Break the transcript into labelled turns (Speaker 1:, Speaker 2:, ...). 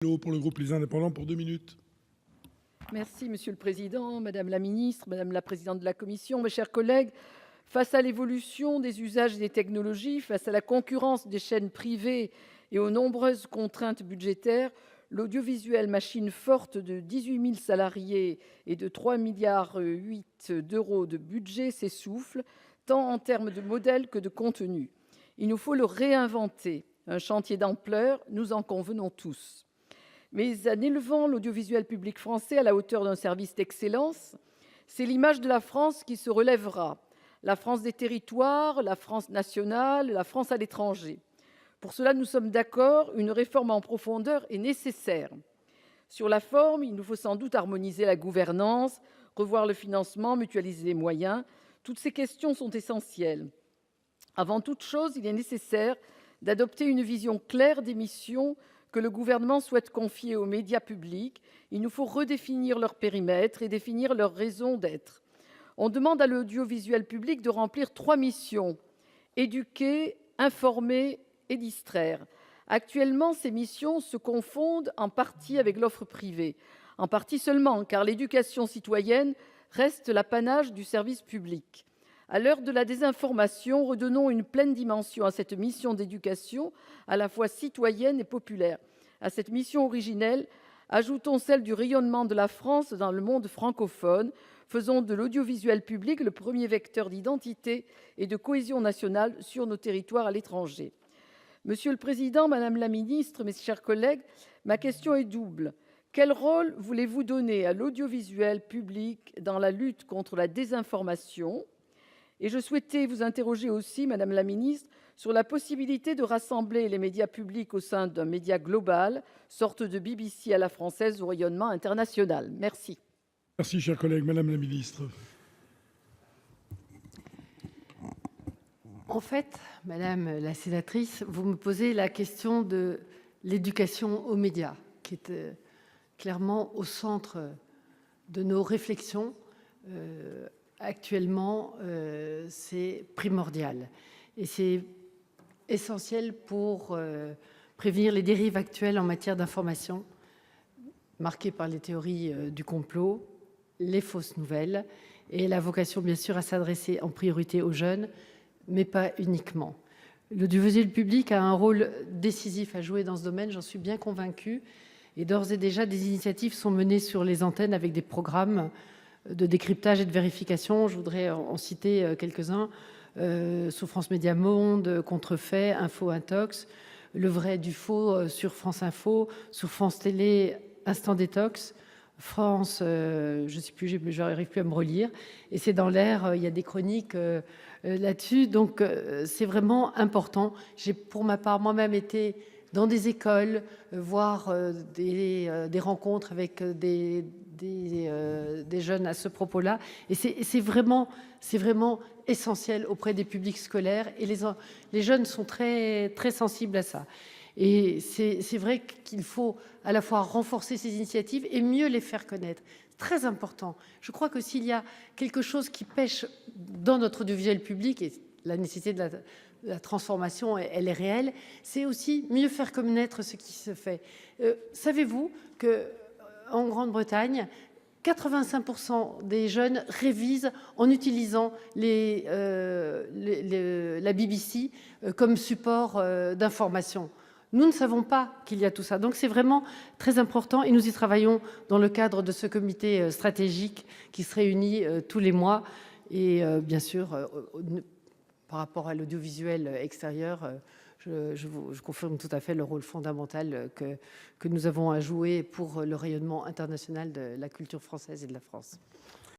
Speaker 1: Pour le groupe Les Indépendants pour 2 minutes.
Speaker 2: Merci Monsieur le Président, Madame la Ministre, Madame la Présidente de la Commission, mes chers collègues. Face à l'évolution des usages et des technologies, face à la concurrence des chaînes privées et aux nombreuses contraintes budgétaires, l'audiovisuel, machine forte de 18 000 salariés et de 3,8 milliards d'euros de budget, s'essouffle, tant en termes de modèle que de contenu. Il nous faut le réinventer. Un chantier d'ampleur, nous en convenons tous. Mais en élevant l'audiovisuel public français à la hauteur d'un service d'excellence, c'est l'image de la France qui se relèvera. La France des territoires, la France nationale, la France à l'étranger. Pour cela, nous sommes d'accord, une réforme en profondeur est nécessaire. Sur la forme, il nous faut sans doute harmoniser la gouvernance, revoir le financement, mutualiser les moyens. Toutes ces questions sont essentielles. Avant toute chose, il est nécessaire d'adopter une vision claire des missions que le gouvernement souhaite confier aux médias publics. Il nous faut redéfinir leur périmètre et définir leur raison d'être. On demande à l'audiovisuel public de remplir 3 missions: éduquer, informer et distraire. Actuellement, ces missions se confondent en partie avec l'offre privée. En partie seulement, car l'éducation citoyenne reste l'apanage du service public. À l'heure de la désinformation, redonnons une pleine dimension à cette mission d'éducation, à la fois citoyenne et populaire. À cette mission originelle, ajoutons celle du rayonnement de la France dans le monde francophone. Faisons de l'audiovisuel public le premier vecteur d'identité et de cohésion nationale sur nos territoires à l'étranger. Monsieur le Président, Madame la Ministre, mes chers collègues, ma question est double. Quel rôle voulez-vous donner à l'audiovisuel public dans la lutte contre la désinformation ? Et je souhaitais vous interroger aussi, Madame la Ministre, sur la possibilité de rassembler les médias publics au sein d'un média global, sorte de BBC à la française au rayonnement international. Merci.
Speaker 1: Merci, cher collègue. Madame la Ministre.
Speaker 3: En fait, Madame la sénatrice, vous me posez la question de l'éducation aux médias, qui est clairement au centre de nos réflexions. Actuellement, c'est primordial et c'est essentiel pour prévenir les dérives actuelles en matière d'information, marquées par les théories du complot, les fausses nouvelles, et la vocation, bien sûr, à s'adresser en priorité aux jeunes, mais pas uniquement. L'audiovisuel public a un rôle décisif à jouer dans ce domaine, j'en suis bien convaincue, et d'ores et déjà, des initiatives sont menées sur les antennes avec des programmes de décryptage et de vérification. Je voudrais en citer quelques-uns. Sur France Média Monde, Contrefait, Info Intox, Le vrai du faux sur France Info, sur France Télé, Instant Détox, France, je ne sais plus, je n'arrive plus à me relire. Et c'est dans l'air, il y a des chroniques là-dessus. Donc c'est vraiment important. J'ai pour ma part moi-même été dans des écoles, voir des rencontres avec des jeunes à ce propos-là. Et c'est vraiment essentiel auprès des publics scolaires. Et les jeunes sont très, très sensibles à ça. Et c'est vrai qu'il faut à la fois renforcer ces initiatives et mieux les faire connaître. Très important. Je crois que s'il y a quelque chose qui pêche dans notre audiovisuel public, et la nécessité de la transformation, elle est réelle, c'est aussi mieux faire connaître ce qui se fait. Savez-vous qu'en Grande-Bretagne, 85% des jeunes révisent en utilisant la BBC comme support d'information. Nous ne savons pas qu'il y a tout ça. Donc c'est vraiment très important et nous y travaillons dans le cadre de ce comité stratégique qui se réunit tous les mois. Et bien sûr, par rapport à l'audiovisuel extérieur, je confirme tout à fait le rôle fondamental que nous avons à jouer pour le rayonnement international de la culture française et de la France.